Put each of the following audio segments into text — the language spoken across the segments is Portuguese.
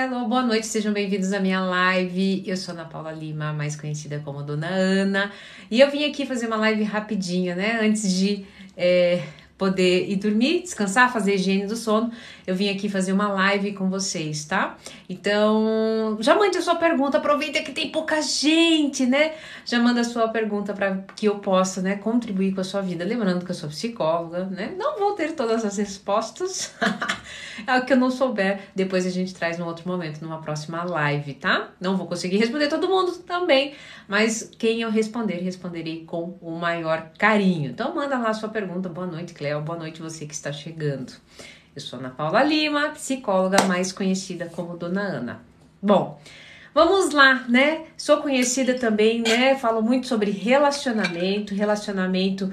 hello, boa noite, sejam bem-vindos à minha live. Eu sou Ana Paula Lima, mais conhecida como Dona Ana, e eu vim aqui fazer uma live rapidinha, né? Antes de poder ir dormir, descansar, fazer higiene do sono, eu vim aqui fazer uma live com vocês, tá? Então, já mande a sua pergunta, aproveita que tem pouca gente, né? Já manda a sua pergunta para que eu possa, né, contribuir com a sua vida. Lembrando que eu sou psicóloga, né? Não vou ter todas as respostas. É o que eu não souber, depois a gente traz num outro momento, numa próxima live, tá? Não vou conseguir responder todo mundo também, mas quem eu responderei com o maior carinho. Então manda lá a sua pergunta. Boa noite, Cléo. Boa noite você que está chegando. Eu sou Ana Paula Lima, psicóloga mais conhecida como Dona Ana. Bom, vamos lá, né? Sou conhecida também, né? Falo muito sobre relacionamento relacionamento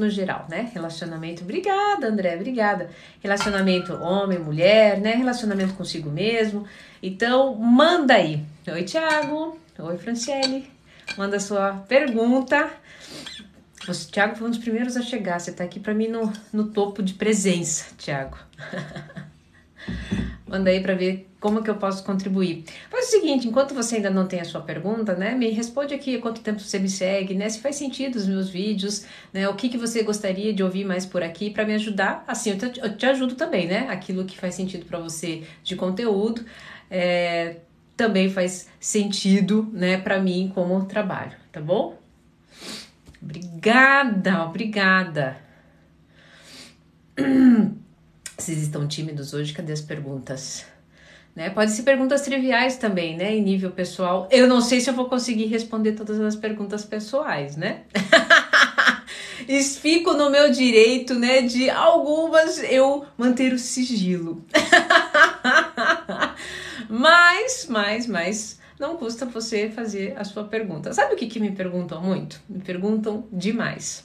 no geral, né? Relacionamento, obrigada, André, obrigada. Relacionamento homem, mulher, né? Relacionamento consigo mesmo. Então, manda aí. Oi, Thiago. Oi, Franciele. Manda sua pergunta. O Thiago foi um dos primeiros a chegar. Você tá aqui para mim no topo de presença, Thiago. Manda aí para ver como que eu posso contribuir. Faz o seguinte, enquanto você ainda não tem a sua pergunta, né, me responde aqui quanto tempo você me segue, né, se faz sentido os meus vídeos, né, o que você gostaria de ouvir mais por aqui para me ajudar. Assim, eu te ajudo também, né, aquilo que faz sentido para você de conteúdo, também faz sentido, né, para mim como trabalho, tá bom? Obrigada. Vocês estão tímidos hoje? Cadê as perguntas? Né? Pode ser perguntas triviais também, né? Em nível pessoal. Eu não sei se eu vou conseguir responder todas as perguntas pessoais, né? Fico no meu direito, né? De algumas eu manter o sigilo. Mas não custa você fazer a sua pergunta. Sabe o que me perguntam muito? Me perguntam demais.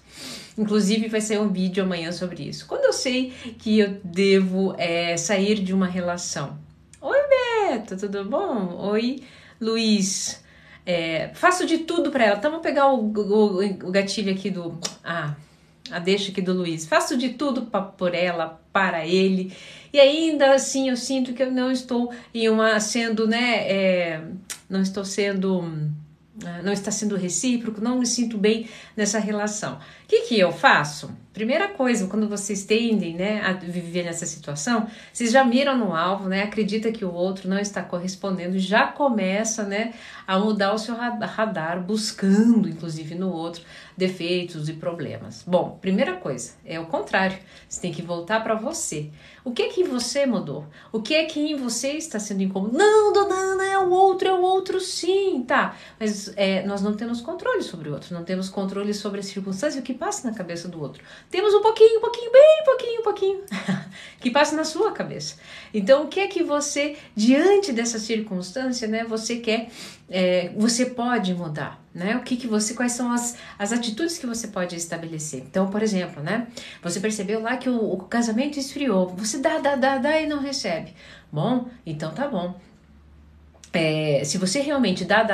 Inclusive vai sair um vídeo amanhã sobre isso. Quando eu sei que eu devo sair de uma relação. Oi, Beto, tudo bom? Oi, Luiz. Faço de tudo para ela. Então vou pegar o gatilho aqui a deixa aqui do Luiz. Faço de tudo por ela, para ele. E ainda assim eu sinto que eu não estou não está sendo recíproco, não me sinto bem nessa relação. O que eu faço? Primeira coisa, quando vocês tendem, né, a viver nessa situação, vocês já miram no alvo, né, acredita que o outro não está correspondendo, já começa, né, a mudar o seu radar, buscando, inclusive, no outro, defeitos e problemas. Bom, primeira coisa, é o contrário, você tem que voltar para você. O que você mudou? O que é que em você está sendo incômodo? Não, Dona Ana, é o outro sim, tá, mas nós não temos controle sobre o outro, não temos controle sobre a circunstância, o que passa na cabeça do outro. Temos um pouquinho, bem pouquinho, que passa na sua cabeça. Então, o que é que você, diante dessa circunstância, né, você quer, você pode mudar, né? Quais são as atitudes que você pode estabelecer? Então, por exemplo, né, você percebeu lá que o casamento esfriou, você dá e não recebe. Bom, então tá bom. Se você realmente dá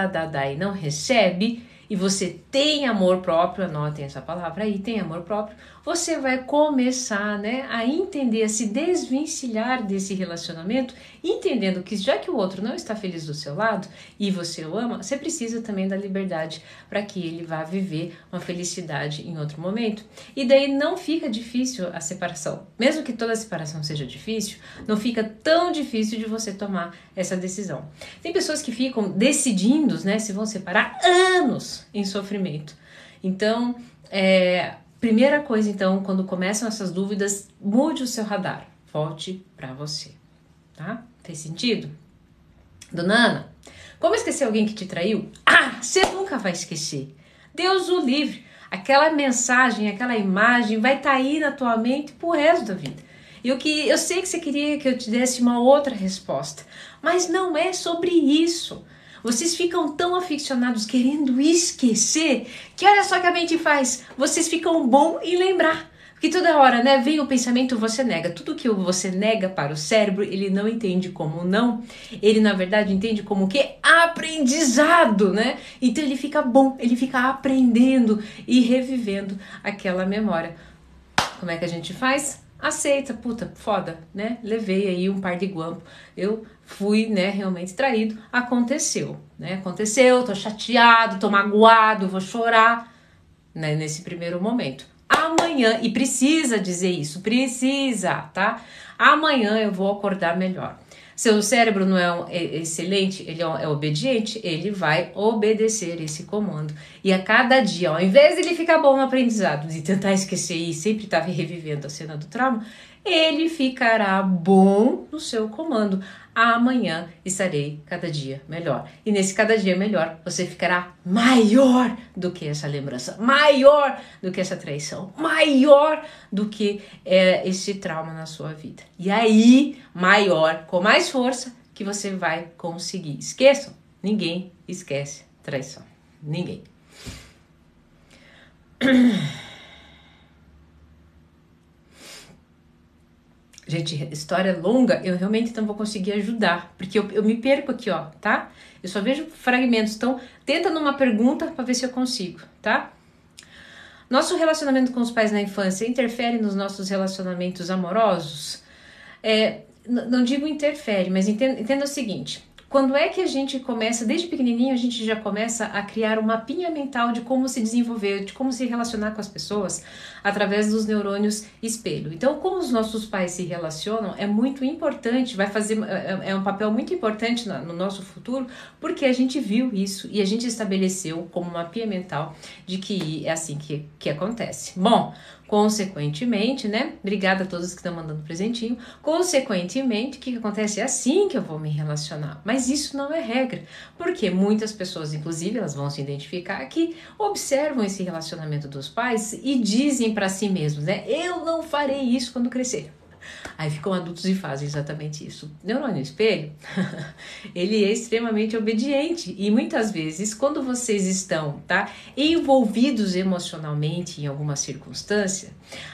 e não recebe, e você tem amor próprio, anotem essa palavra aí, tem amor próprio, você vai começar, né, a entender, a se desvencilhar desse relacionamento, entendendo que já que o outro não está feliz do seu lado e você o ama, você precisa também da liberdade para que ele vá viver uma felicidade em outro momento. E daí não fica difícil a separação. Mesmo que toda a separação seja difícil, não fica tão difícil de você tomar essa decisão. Tem pessoas que ficam decidindo, né, se vão separar anos em sofrimento. Então, primeira coisa, então, quando começam essas dúvidas, mude o seu radar. Volte para você, tá? Fez sentido? Dona Ana, como esquecer alguém que te traiu? Você nunca vai esquecer. Deus o livre. Aquela mensagem, aquela imagem vai estar aí na tua mente pro resto da vida. Eu sei que você queria que eu te desse uma outra resposta, mas não é sobre isso. Vocês ficam tão aficionados querendo esquecer que olha só o que a mente faz. Vocês ficam bom em lembrar. Porque toda hora, né, vem o pensamento, você nega. Tudo que você nega para o cérebro, ele não entende como não. Ele, na verdade, entende como o quê? Aprendizado, né? Então ele fica bom, ele fica aprendendo e revivendo aquela memória. Como é que a gente faz? aceita, puta, foda, né? Levei aí um par de guampo, eu fui, né, realmente traído, aconteceu, né? Aconteceu, tô chateado, tô magoado, vou chorar, né, nesse primeiro momento. Amanhã, e precisa dizer isso, precisa, tá? Amanhã eu vou acordar melhor. Seu cérebro não é excelente, ele é obediente, ele vai obedecer esse comando. E a cada dia, ao invés de ele ficar bom no aprendizado, de tentar esquecer e sempre estar revivendo a cena do trauma, ele ficará bom no seu comando. Amanhã estarei cada dia melhor. E nesse cada dia melhor, você ficará maior do que essa lembrança, maior do que essa traição, maior do que esse trauma na sua vida. E aí, maior, com mais força, que você vai conseguir. Esqueçam, ninguém esquece traição. Ninguém. Gente, história longa, eu realmente não vou conseguir ajudar, porque eu me perco aqui, ó, tá? Eu só vejo fragmentos, então tenta numa pergunta para ver se eu consigo, tá? Nosso relacionamento com os pais na infância interfere nos nossos relacionamentos amorosos? Não digo interfere, mas entenda o seguinte. Quando é que a gente começa, desde pequenininho, a gente já começa a criar um mapinha mental de como se desenvolver, de como se relacionar com as pessoas através dos neurônios espelho. Então, como os nossos pais se relacionam é muito importante, é um papel muito importante no nosso futuro, porque a gente viu isso e a gente estabeleceu como mapinha mental de que é assim que acontece. Bom, consequentemente, né? Obrigada a todos que estão mandando presentinho. Consequentemente, o que acontece? É assim que eu vou me relacionar. Mas isso não é regra, porque muitas pessoas, inclusive, elas vão se identificar que observam esse relacionamento dos pais e dizem para si mesmos, né? Eu não farei isso quando crescer. Aí ficam adultos e fazem exatamente isso. O neurônio espelho, ele é extremamente obediente e muitas vezes quando vocês estão, tá, envolvidos emocionalmente em alguma circunstância,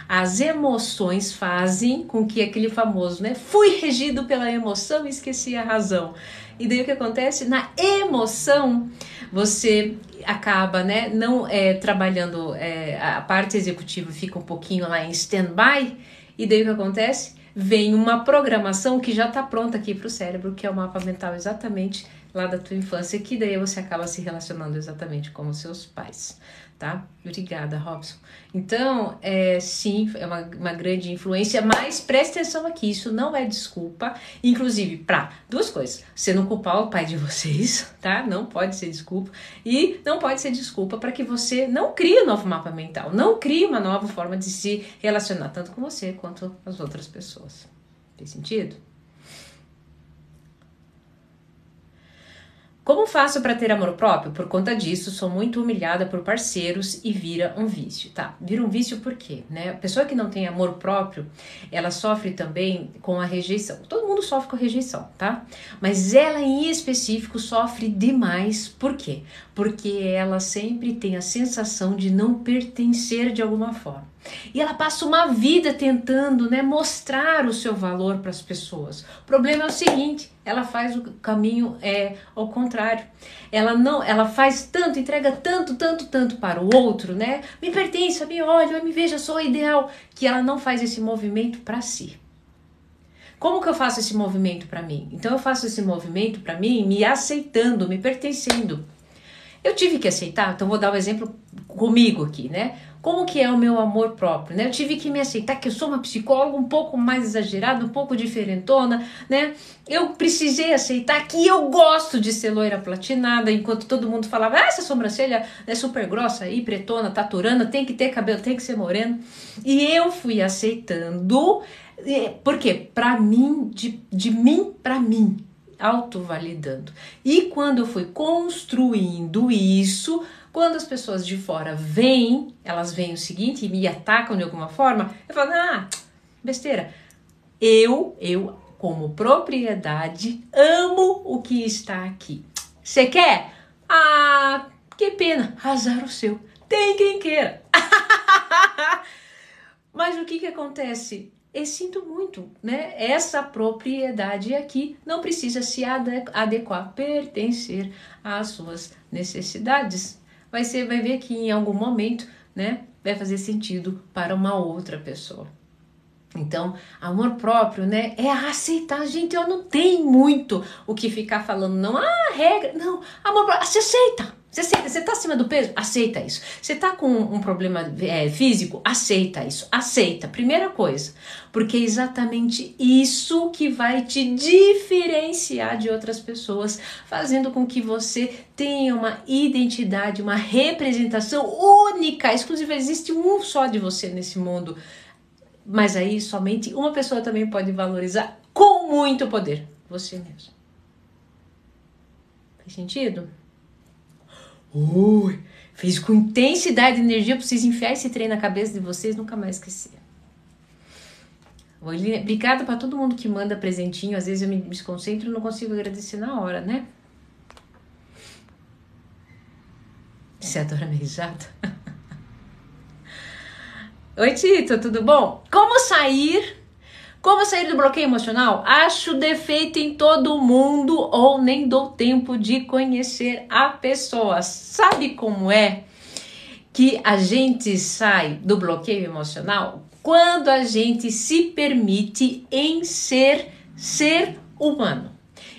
as emoções fazem com que aquele famoso, né, fui regido pela emoção e esqueci a razão. E daí o que acontece? Na emoção, você acaba, né, não trabalhando, a parte executiva fica um pouquinho lá em stand-by, e daí o que acontece? Vem uma programação que já está pronta aqui para o cérebro, que é o mapa mental exatamente lá da tua infância, que daí você acaba se relacionando exatamente com os seus pais, tá? Obrigada, Robson. Então, sim, é uma grande influência, mas preste atenção aqui, isso não é desculpa, inclusive para duas coisas, você não culpar o pai de vocês, tá? Não pode ser desculpa, e não pode ser desculpa para que você não crie um novo mapa mental, não crie uma nova forma de se relacionar, tanto com você quanto com as outras pessoas. Fez sentido? Como faço para ter amor próprio? Por conta disso, sou muito humilhada por parceiros e vira um vício, tá? Vira um vício por quê? Né? A pessoa que não tem amor próprio, ela sofre também com a rejeição. Todo mundo sofre com a rejeição, tá? Mas ela em específico sofre demais. Por quê? Porque ela sempre tem a sensação de não pertencer de alguma forma. E ela passa uma vida tentando, né, mostrar o seu valor para as pessoas. O problema é o seguinte, ela faz o caminho ao contrário. Ela faz tanto, entrega tanto para o outro, né? Me pertence, me olha, me veja, sou ideal, que ela não faz esse movimento para si. Como que eu faço esse movimento para mim? Então eu faço esse movimento para mim me aceitando, me pertencendo. Eu tive que aceitar, então vou dar um exemplo comigo aqui, né? Como que é o meu amor próprio, né? Eu tive que me aceitar que eu sou uma psicóloga um pouco mais exagerada, um pouco diferentona, né? Eu precisei aceitar que eu gosto de ser loira platinada, enquanto todo mundo falava, essa sobrancelha é super grossa aí, pretona, taturana, tem que ter cabelo, tem que ser moreno. E eu fui aceitando, por quê? Pra mim, de mim pra mim. Autovalidando. E quando eu fui construindo isso, quando as pessoas de fora vêm, elas veem o seguinte e me atacam de alguma forma, eu falo, besteira. Eu, como propriedade, amo o que está aqui. Você quer? Que pena, azar o seu. Tem quem queira. Mas o que acontece? Eu sinto muito, né? Essa propriedade aqui não precisa se adequar, pertencer às suas necessidades. Vai ver que em algum momento, né, vai fazer sentido para uma outra pessoa. Então, amor próprio, né, é aceitar. Gente, eu não tenho muito o que ficar falando, não. Ah, regra, não. Amor próprio, você aceita. Você aceita, você tá acima do peso? Aceita isso. Você tá com um problema físico? Aceita isso. Aceita. Primeira coisa. Porque é exatamente isso que vai te diferenciar de outras pessoas, fazendo com que você tenha uma identidade, uma representação única, exclusiva. Existe um só de você nesse mundo. Mas aí somente uma pessoa também pode valorizar com muito poder. Você mesmo. Faz sentido? Ui, fez com intensidade e energia pra vocês enfiar esse trem na cabeça de vocês, nunca mais esquecer. Obrigada pra todo mundo que manda presentinho. Às vezes eu me desconcentro e não consigo agradecer na hora, né? Você adora minha risada? Oi, Tito, tudo bom? Como sair do bloqueio emocional? Acho defeito em todo mundo ou nem dou tempo de conhecer a pessoa. Sabe como é que a gente sai do bloqueio emocional? Quando a gente se permite em ser humano.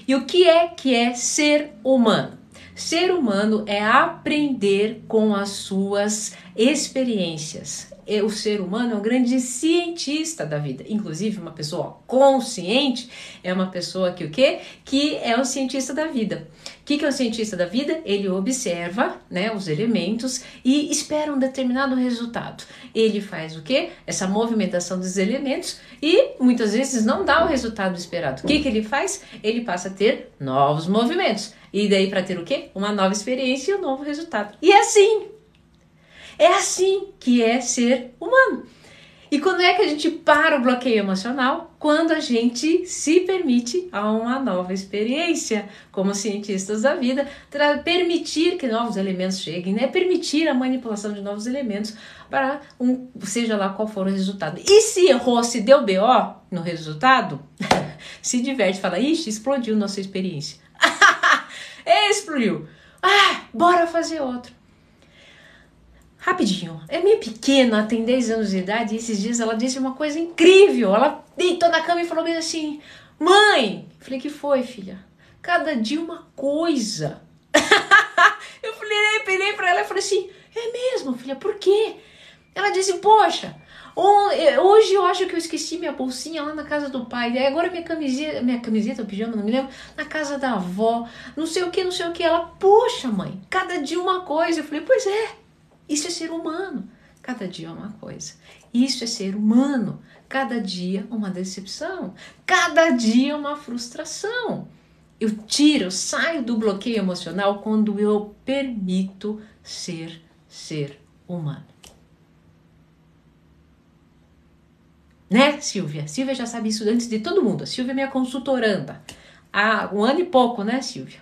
E o que é ser humano? Ser humano é aprender com as suas experiências. O ser humano é um grande cientista da vida. Inclusive, uma pessoa consciente é uma pessoa que o quê? Que é um cientista da vida. O que é um cientista da vida? Ele observa, né, os elementos e espera um determinado resultado. Ele faz o quê? Essa movimentação dos elementos e muitas vezes não dá o resultado esperado. O que ele faz? Ele passa a ter novos movimentos. E daí para ter o quê? Uma nova experiência e um novo resultado. E é assim. É assim que é ser humano. E quando é que a gente para o bloqueio emocional? Quando a gente se permite a uma nova experiência, como cientistas da vida, permitir que novos elementos cheguem, né? Permitir a manipulação de novos elementos para seja lá qual for o resultado. E se errou, se deu BO no resultado, se diverte, fala, ixi, explodiu nossa experiência. Explodiu. Bora fazer outro. Rapidinho, é minha pequena, tem 10 anos de idade e esses dias ela disse uma coisa incrível. Ela deitou na cama e falou bem assim, mãe, falei, que foi, filha? Cada dia uma coisa. Eu falei, peguei pra ela e falei assim, é mesmo, filha, por quê? Ela disse, poxa, hoje eu acho que eu esqueci minha bolsinha lá na casa do pai, daí agora minha camiseta, o pijama, não me lembro, na casa da avó, não sei o que. Ela, poxa, mãe, cada dia uma coisa. Eu falei, pois é. Isso é ser humano, cada dia é uma coisa. Isso é ser humano, cada dia uma decepção, cada dia uma frustração. Eu saio do bloqueio emocional quando eu permito ser humano. Né, Silvia? Silvia já sabe isso antes de todo mundo. A Silvia é minha consultoranda. Há 1 ano e pouco, né, Silvia?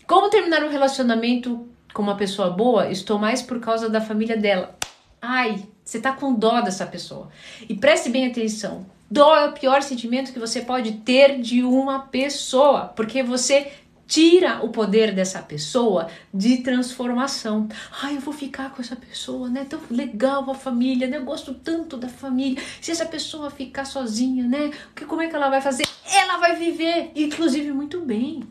Como terminar um relacionamento com uma pessoa boa? Estou mais por causa da família dela. Ai, você tá com dó dessa pessoa. E preste bem atenção. Dó é o pior sentimento que você pode ter de uma pessoa, porque você tira o poder dessa pessoa de transformação. Ai, eu vou ficar com essa pessoa, né? Tão legal a família, né? Eu gosto tanto da família. Se essa pessoa ficar sozinha, né? Como é que ela vai fazer? Ela vai viver, inclusive, muito bem.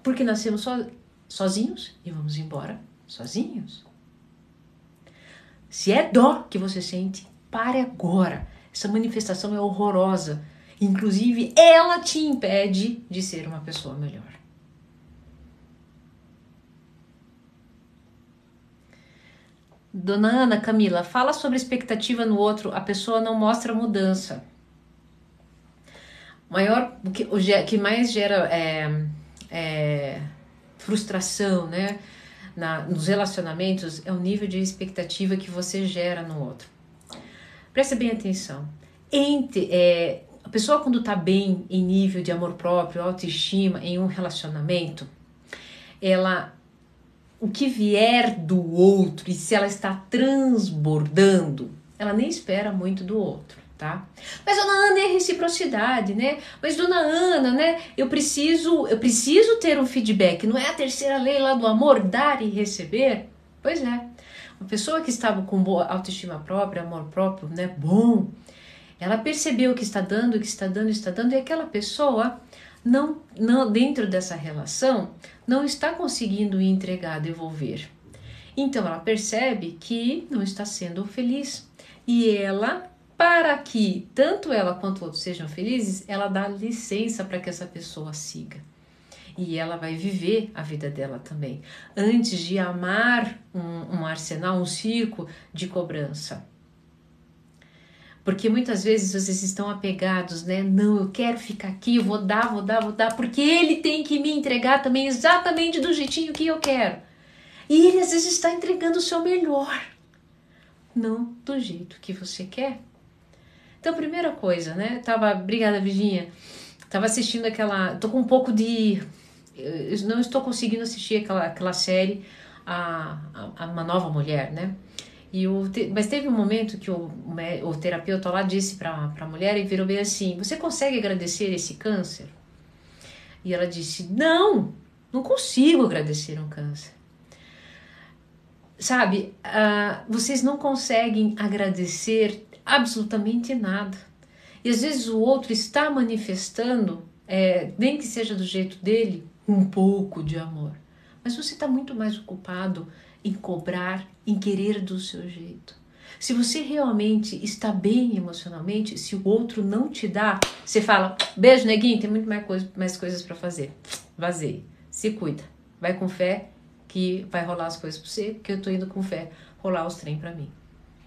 Porque nascemos sozinhos e vamos embora sozinhos. Se é dó que você sente, pare agora. Essa manifestação é horrorosa. Inclusive, ela te impede de ser uma pessoa melhor. Dona Ana, Camila, fala sobre expectativa no outro. A pessoa não mostra mudança. O que mais gera frustração, né, nos relacionamentos é o nível de expectativa que você gera no outro. Presta bem atenção. A pessoa quando está bem em nível de amor próprio, autoestima, em um relacionamento, o que vier do outro, e se ela está transbordando, ela nem espera muito do outro. Tá? Mas dona Ana, é reciprocidade, né? Mas dona Ana, né? Eu preciso ter um feedback. Não é a terceira lei lá do amor, dar e receber? Pois é. Uma pessoa que estava com boa autoestima própria, amor próprio, né, bom, ela percebeu que está dando, e aquela pessoa não dentro dessa relação não está conseguindo entregar, devolver. Então ela percebe que não está sendo feliz. E ela, para que tanto ela quanto outros sejam felizes, ela dá licença para que essa pessoa siga. E ela vai viver a vida dela também, antes de amar um arsenal, um circo de cobrança. Porque muitas vezes vocês estão apegados, né? Não, eu quero ficar aqui, eu vou dar, porque ele tem que me entregar também exatamente do jeitinho que eu quero. E ele às vezes está entregando o seu melhor, não do jeito que você quer. Então, primeira coisa, né? Obrigada, Virginia. Tava assistindo tô com um pouco de... Eu não estou conseguindo assistir aquela série, Uma Nova Mulher, né? Mas teve um momento que o terapeuta lá disse para a mulher e virou bem assim: você consegue agradecer esse câncer? E ela disse: não consigo agradecer um câncer. Sabe, vocês não conseguem agradecer absolutamente nada. E às vezes o outro está manifestando, nem que seja do jeito dele, um pouco de amor. Mas você está muito mais ocupado em cobrar, em querer do seu jeito. Se você realmente está bem emocionalmente, se o outro não te dá, você fala: beijo, neguinho, tem muito mais coisas para fazer. Vazei. Se cuida. Vai com fé que vai rolar as coisas para você, porque eu tô indo com fé rolar os trem para mim.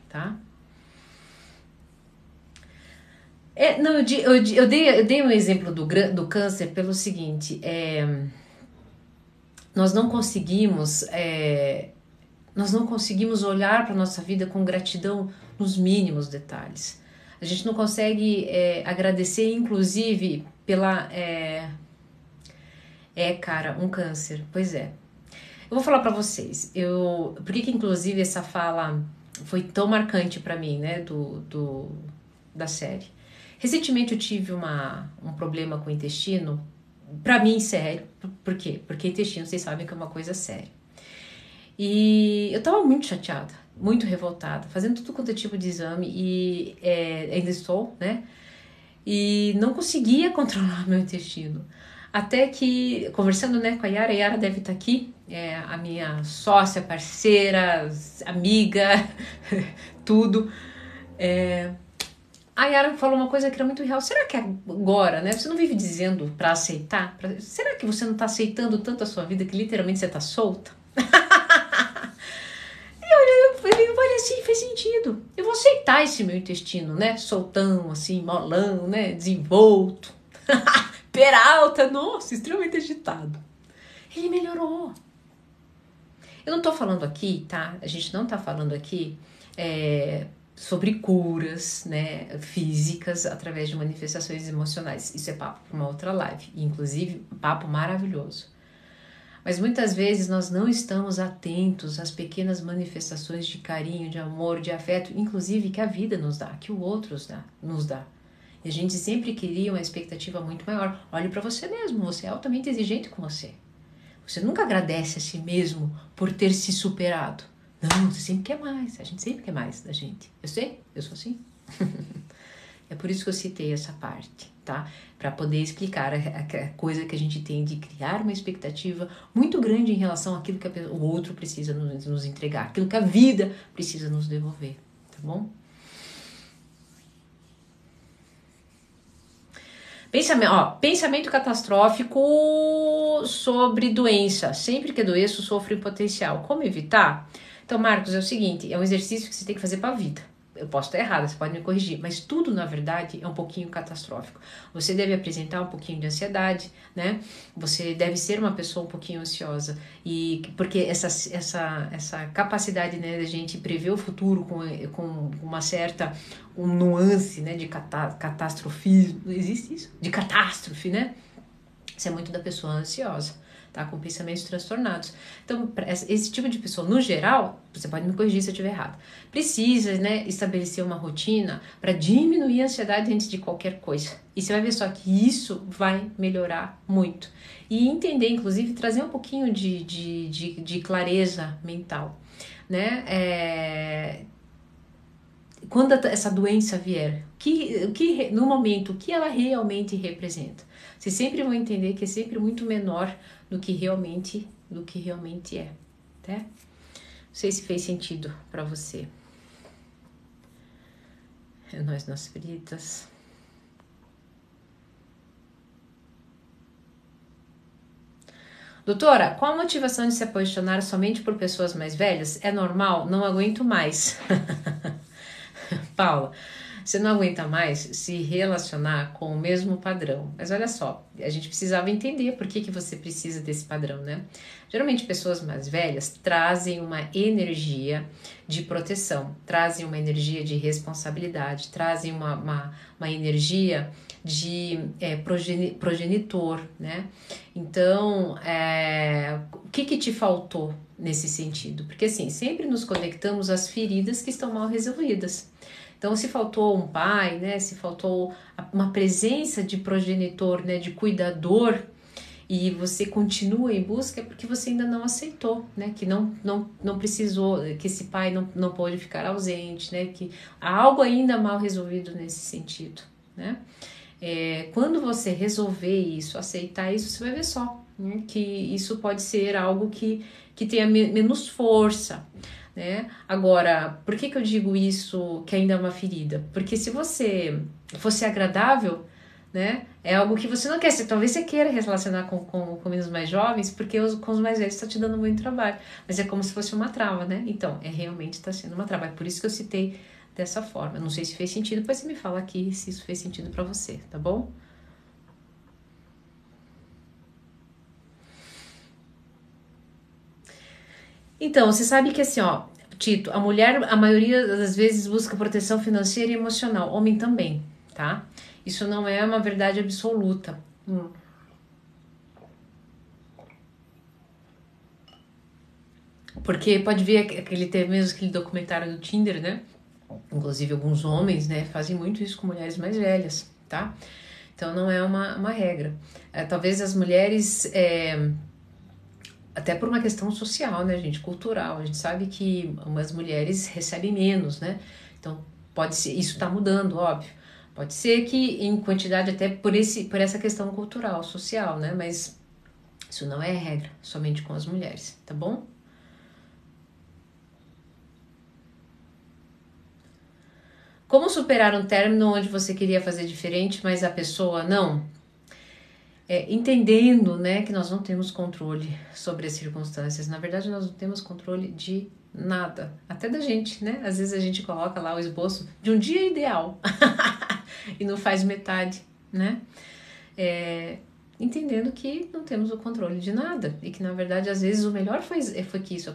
Tá? Eu dei um exemplo do câncer pelo seguinte: nós não conseguimos olhar para a nossa vida com gratidão nos mínimos detalhes. A gente não consegue agradecer, inclusive, cara, um câncer. Pois é. Eu vou falar para vocês. Por que inclusive, essa fala foi tão marcante para mim, né, da série. Recentemente eu tive um problema com o intestino, para mim sério. Por quê? Porque intestino, vocês sabem que é uma coisa séria. E eu tava muito chateada, muito revoltada, fazendo tudo quanto é tipo de exame e ainda estou, né? E não conseguia controlar meu intestino. Até que, conversando, né, com a Yara deve estar aqui, a minha sócia, parceira, amiga, tudo. A Yara falou uma coisa que era muito real. Será que agora, né? Você não vive dizendo para aceitar? Será que você não tá aceitando tanto a sua vida que literalmente você tá solta? Olha assim, fez sentido. Eu vou aceitar esse meu intestino, né? Soltão, assim, molão, né? Desenvolto. Peralta, nossa, extremamente agitado. Ele melhorou. Eu não tô falando aqui, tá? A gente não tá falando aqui sobre curas, né, físicas através de manifestações emocionais. Isso é papo para uma outra live. Inclusive, papo maravilhoso. Mas muitas vezes nós não estamos atentos às pequenas manifestações de carinho, de amor, de afeto, inclusive que a vida nos dá, que o outro nos dá. E a gente sempre queria uma expectativa muito maior. Olhe para você mesmo, você é altamente exigente com você. Você nunca agradece a si mesmo por ter se superado. Não, você sempre quer mais, a gente sempre quer mais da gente. Eu sei, eu sou assim. É por isso que eu citei essa parte, tá? Para poder explicar a coisa que a gente tem de criar uma expectativa muito grande em relação àquilo que o outro precisa nos entregar, aquilo que a vida precisa nos devolver, tá bom? Pensamento catastrófico sobre doença. Sempre que adoeço, sofro em potencial. Como evitar? Então, Marcos, é o seguinte, é um exercício que você tem que fazer para a vida. Eu posso estar errada, você pode me corrigir, mas tudo, na verdade, é um pouquinho catastrófico. Você deve apresentar um pouquinho de ansiedade, né? Você deve ser uma pessoa um pouquinho ansiosa. Porque essa capacidade, né, da gente prever o futuro com uma certa nuance, né, de catastrofismo, não existe isso? De catástrofe, né? Isso é muito da pessoa ansiosa. Tá, com pensamentos transtornados. Então, esse tipo de pessoa, no geral, você pode me corrigir se eu estiver errado, precisa, né, estabelecer uma rotina para diminuir a ansiedade antes de qualquer coisa. E você vai ver só que isso vai melhorar muito. E entender, inclusive, trazer um pouquinho de clareza mental. né? Quando essa doença vier, no momento, o que ela realmente representa? Vocês sempre vão entender que é sempre muito menor do que realmente é, tá? Não sei se fez sentido para você. É nós nas fritas. Doutora, qual a motivação de se apaixonar somente por pessoas mais velhas? É normal? Não aguento mais. Paula, você não aguenta mais se relacionar com o mesmo padrão. Mas olha só, a gente precisava entender por que você precisa desse padrão, né? Geralmente pessoas mais velhas trazem uma energia de proteção, trazem uma energia de responsabilidade, trazem uma energia de progenitor, né? Então, o que te faltou nesse sentido? Porque assim, sempre nos conectamos às feridas que estão mal resolvidas. Então, se faltou um pai, né, se faltou uma presença de progenitor, né, de cuidador, e você continua em busca, é porque você ainda não aceitou, né, que não precisou, que esse pai não pôde ficar ausente, né, que há algo ainda mal resolvido nesse sentido, né. Quando você resolver isso, aceitar isso, você vai ver só, né, que isso pode ser algo que tenha menos força, né? Agora, por que eu digo isso que ainda é uma ferida? Porque se você fosse agradável, né, é algo que você não quer. Talvez você queira relacionar com meninos mais jovens, porque com os mais velhos está te dando muito trabalho. Mas é como se fosse uma trava, né? Então, realmente está sendo uma trava. É por isso que eu citei dessa forma. Não sei se fez sentido, depois você me fala aqui se isso fez sentido para você, tá bom? Então, você sabe que assim, ó, Tito, a mulher, a maioria das vezes busca proteção financeira e emocional, homem também, tá? Isso não é uma verdade absoluta. Porque pode ver aquele documentário do Tinder, né? Inclusive alguns homens, né, fazem muito isso com mulheres mais velhas, tá? Então não é uma regra. Talvez as mulheres, até por uma questão social, né, gente, cultural, a gente sabe que umas mulheres recebem menos, né? Então pode ser, isso tá mudando, óbvio. Pode ser que em quantidade até por essa questão cultural, social, né? Mas isso não é regra, somente com as mulheres, tá bom? Como superar um término onde você queria fazer diferente, mas a pessoa não? Entendendo, né, que nós não temos controle sobre as circunstâncias. Na verdade, nós não temos controle de nada, até da gente, né? Às vezes a gente coloca lá o esboço de um dia ideal e não faz metade, né? Entendendo que não temos o controle de nada e que na verdade às vezes o melhor foi que isso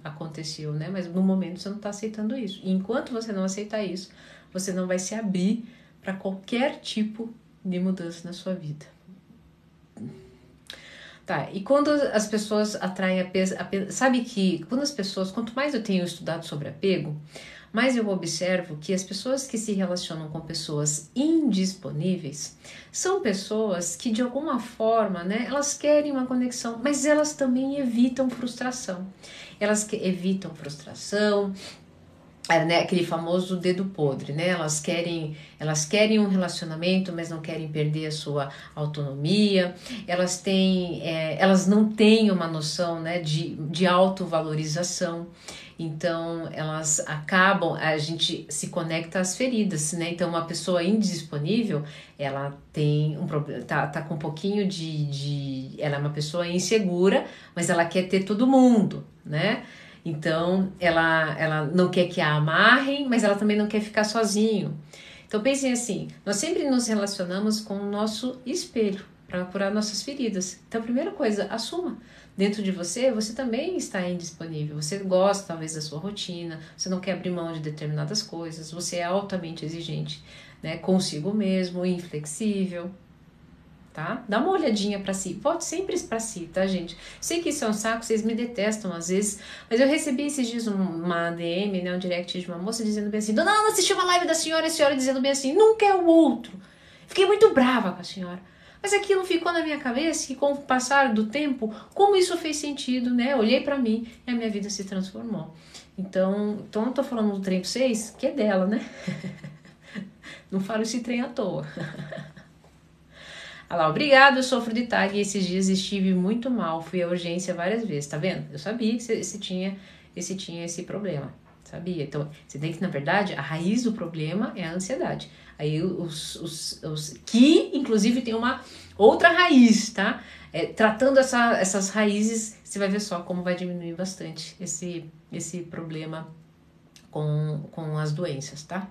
aconteceu, né? Mas no momento você não está aceitando isso. E enquanto você não aceitar isso, você não vai se abrir para qualquer tipo de mudança na sua vida. Tá, e quando as pessoas atraem sabe que quando as pessoas, quanto mais eu tenho estudado sobre apego, mas eu observo que as pessoas que se relacionam com pessoas indisponíveis são pessoas que de alguma forma, né, elas querem uma conexão, mas elas também evitam frustração. Elas evitam frustração, né, aquele famoso dedo podre, né? Elas querem um relacionamento, mas não querem perder a sua autonomia. Elas não têm uma noção, né, de autovalorização. Então elas acabam, a gente se conecta às feridas, né? Então uma pessoa indisponível, ela tem um problema, tá com um pouquinho ela é uma pessoa insegura, mas ela quer ter todo mundo, né? Então, ela não quer que a amarrem, mas ela também não quer ficar sozinho. Então, pensem assim, nós sempre nos relacionamos com o nosso espelho para curar nossas feridas. Então, a primeira coisa, assuma. Dentro de você, você também está indisponível. Você gosta, talvez, da sua rotina, você não quer abrir mão de determinadas coisas, você é altamente exigente, né, consigo mesmo, inflexível. Tá? Dá uma olhadinha pra si, volte sempre pra si, tá, gente? Sei que isso é um saco, vocês me detestam às vezes, mas eu recebi esses dias uma DM, né, um direct de uma moça dizendo bem assim: Dona assisti uma live da senhora, e a senhora dizendo bem assim, nunca é o outro. Fiquei muito brava com a senhora. Mas aquilo ficou na minha cabeça e com o passar do tempo, como isso fez sentido, né? Eu olhei pra mim e a minha vida se transformou. Então eu tô falando do trem 6, que é dela, né? Não falo esse trem à toa. Olha lá, obrigado, eu sofro de TAG e esses dias estive muito mal, fui à urgência várias vezes, tá vendo? Eu sabia que você tinha esse problema, sabia? Então, você tem que, na verdade, a raiz do problema é a ansiedade. Aí que, inclusive, tem uma outra raiz, tá? Tratando essas raízes, você vai ver só como vai diminuir bastante esse problema com as doenças, tá?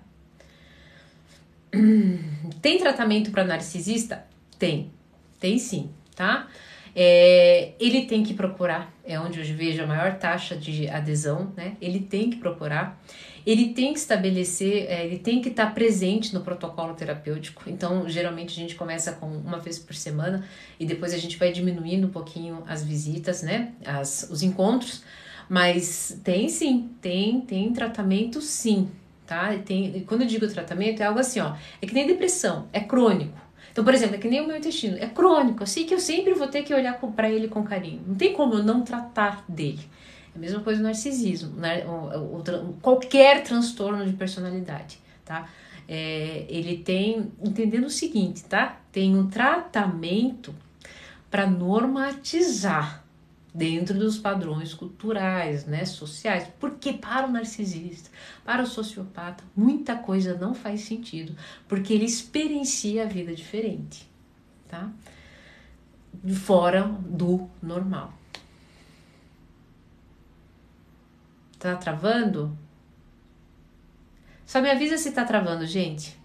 Tem tratamento para narcisista? Tem sim, tá? Ele tem que procurar, é onde eu vejo a maior taxa de adesão, né? Ele tem que procurar, ele tem que estabelecer, ele tem que estar presente no protocolo terapêutico. Então, geralmente a gente começa com uma vez por semana e depois a gente vai diminuindo um pouquinho as visitas, né? Os encontros, mas tem sim, tem tratamento sim, tá? Quando eu digo tratamento, é algo assim, ó, é que nem depressão, é crônico. Então, por exemplo, é que nem o meu intestino, é crônico, eu sei que eu sempre vou ter que olhar para ele com carinho. Não tem como eu não tratar dele. É a mesma coisa do narcisismo, né? Qualquer transtorno de personalidade, tá? Ele tem, entendendo o seguinte, tá? Tem um tratamento para normatizar dentro dos padrões culturais, né, sociais, porque para o narcisista, para o sociopata, muita coisa não faz sentido, porque ele experiencia a vida diferente, tá? Fora do normal. Tá travando? Só me avisa se tá travando, gente.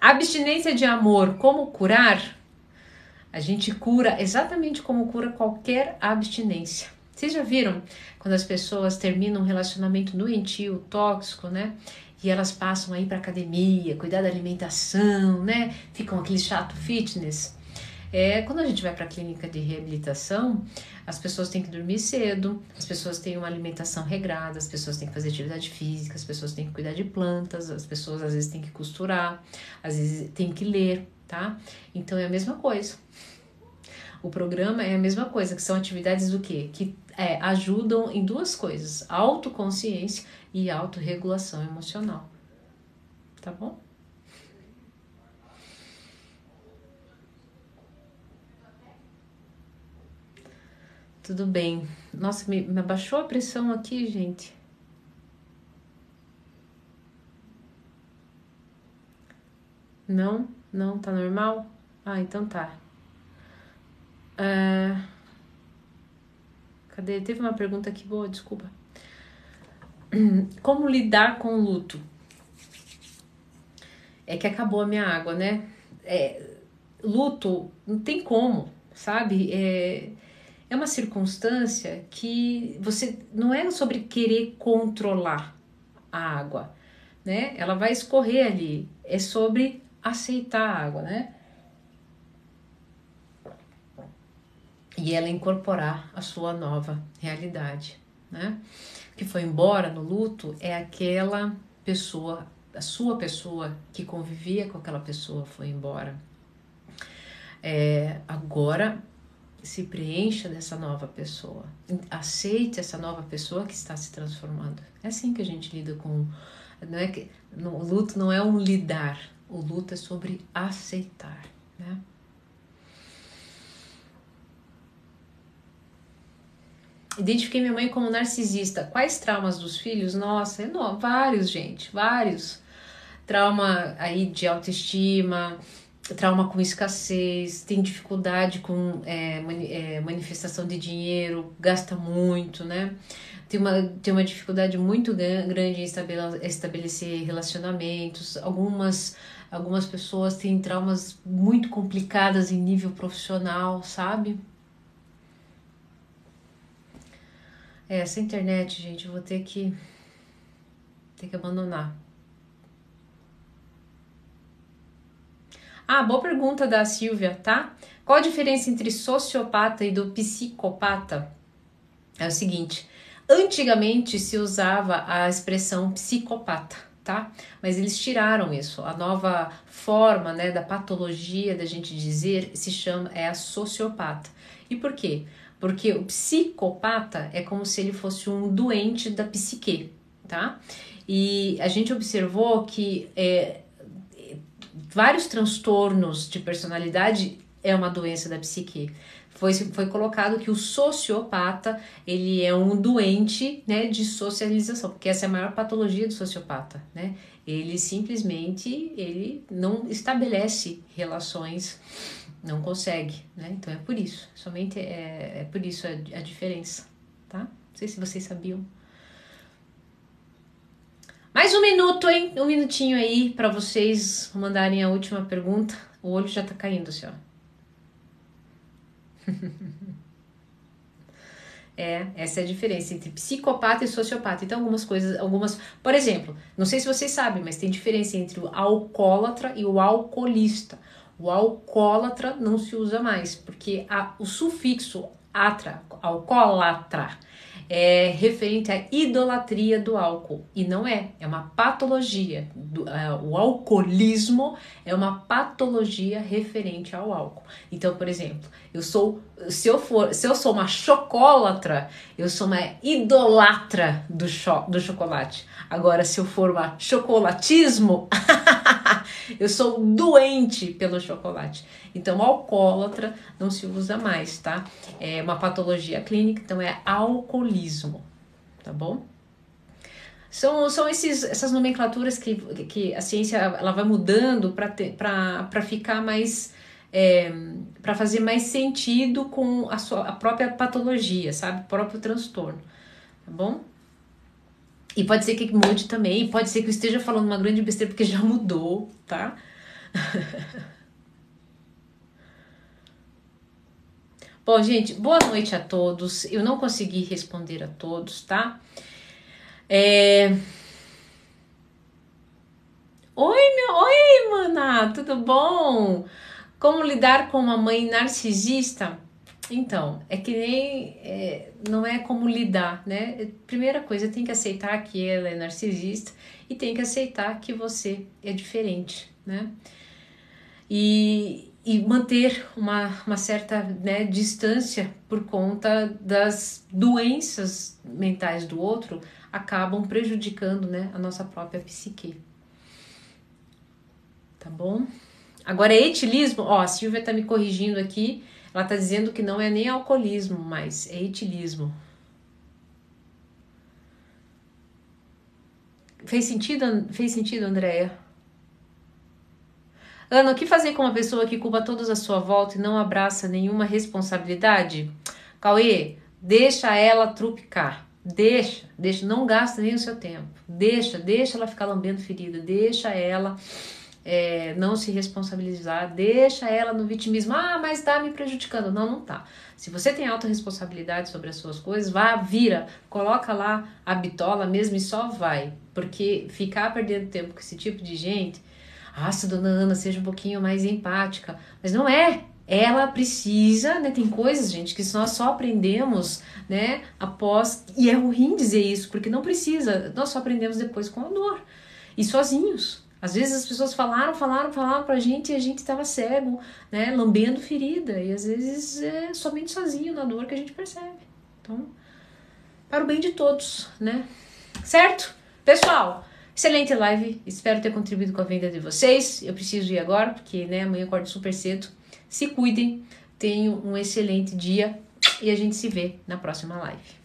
Abstinência de amor, como curar? A gente cura exatamente como cura qualquer abstinência. Vocês já viram quando as pessoas terminam um relacionamento doentio, tóxico, né? E elas passam aí para academia, cuidar da alimentação, né? Ficam aquele chato fitness. Quando a gente vai para a clínica de reabilitação, as pessoas têm que dormir cedo, as pessoas têm uma alimentação regrada, as pessoas têm que fazer atividade física, as pessoas têm que cuidar de plantas, as pessoas às vezes têm que costurar, às vezes têm que ler, tá? Então é a mesma coisa. O programa é a mesma coisa, que são atividades do quê? Que ajudam em duas coisas, autoconsciência e autorregulação emocional. Tá bom? Tudo bem. Nossa, me abaixou a pressão aqui, gente. Não, tá normal? Ah, então tá. Cadê? Teve uma pergunta aqui boa, desculpa. Como lidar com o luto? É que acabou a minha água, né? Luto, não tem como, sabe? É uma circunstância que você não é sobre querer controlar a água, né? Ela vai escorrer ali, é sobre aceitar a água, né? E ela incorporar a sua nova realidade, né? O que foi embora no luto é aquela pessoa, a sua pessoa que convivia com aquela pessoa foi embora. Agora se preencha dessa nova pessoa, aceite essa nova pessoa que está se transformando. É assim que a gente lida com, não é que o luto não é um lidar, o luto é sobre aceitar, né? Identifiquei minha mãe como narcisista. Quais traumas dos filhos? Nossa, vários, gente, vários. Trauma aí de autoestima, trauma com escassez, tem dificuldade com manifestação de dinheiro, gasta muito, né? Tem uma dificuldade muito grande em estabelecer relacionamentos. Algumas pessoas têm traumas muito complicadas em nível profissional, sabe? Essa internet, gente, eu vou ter que abandonar. Boa pergunta da Silvia, tá? Qual a diferença entre sociopata e do psicopata? É o seguinte, antigamente se usava a expressão psicopata, tá? Mas eles tiraram isso. A nova forma, né, da patologia da gente dizer se chama a sociopata. E por quê? Porque o psicopata é como se ele fosse um doente da psique, tá? E a gente observou que vários transtornos de personalidade é uma doença da psique. Foi colocado que o sociopata, ele é um doente, né, de socialização, porque essa é a maior patologia do sociopata, né? Ele simplesmente, ele não estabelece relações, não consegue, né? Então é por isso, somente é por isso a diferença, tá? Não sei se vocês sabiam. Mais um minuto, hein? Um minutinho aí para vocês mandarem a última pergunta. O olho já tá caindo, assim, ó. Essa é a diferença entre psicopata e sociopata. Então, por exemplo, não sei se vocês sabem, mas tem diferença entre o alcoólatra e o alcoolista. O alcoólatra não se usa mais, porque o sufixo atra, alcoólatra, é referente à idolatria do álcool, e não é uma patologia. O alcoolismo é uma patologia referente ao álcool. Então, por exemplo, se eu sou uma chocólatra, eu sou uma idolatra do chocolate. Agora, se eu for uma chocolatismo, eu sou doente pelo chocolate. Então, alcoólatra não se usa mais, tá? É uma patologia clínica, então é alcoolismo, tá bom? São essas nomenclaturas que a ciência ela vai mudando para ficar mais... para fazer mais sentido com a própria patologia, sabe? O próprio transtorno, tá bom? E pode ser que mude também, pode ser que eu esteja falando uma grande besteira porque já mudou, tá? Bom, gente, boa noite a todos. Eu não consegui responder a todos, tá? Oi, mana, tudo bom? Como lidar com uma mãe narcisista? Então, é que nem... não é como lidar, né? Primeira coisa, tem que aceitar que ela é narcisista e tem que aceitar que você é diferente, né? E manter uma certa, né, distância por conta das doenças mentais do outro acabam prejudicando, né, a nossa própria psique. Tá bom? Agora, etilismo, ó, a Silvia tá me corrigindo aqui, ela tá dizendo que não é nem alcoolismo, mas é etilismo. Fez sentido, Andréia? Ana, o que fazer com uma pessoa que culpa todos à sua volta e não abraça nenhuma responsabilidade? Cauê, deixa ela trupicar. Deixa, não gasta nem o seu tempo. Deixa ela ficar lambendo ferida. Deixa ela não se responsabilizar. Deixa ela no vitimismo. Ah, mas tá me prejudicando. Não tá. Se você tem autorresponsabilidade sobre as suas coisas, vira, coloca lá a bitola mesmo e só vai. Porque ficar perdendo tempo com esse tipo de gente... Ah, se dona Ana seja um pouquinho mais empática. Mas não é. Ela precisa, né? Tem coisas, gente, que nós só aprendemos, né? Após... E é ruim dizer isso, porque não precisa. Nós só aprendemos depois com a dor. E sozinhos. Às vezes as pessoas falaram pra gente e a gente estava cego, né? Lambendo ferida. E às vezes é somente sozinho na dor que a gente percebe. Então, para o bem de todos, né? Certo? Pessoal... Excelente live, espero ter contribuído com a venda de vocês. Eu preciso ir agora, porque né, amanhã eu acordo super cedo. Se cuidem, tenham um excelente dia e a gente se vê na próxima live.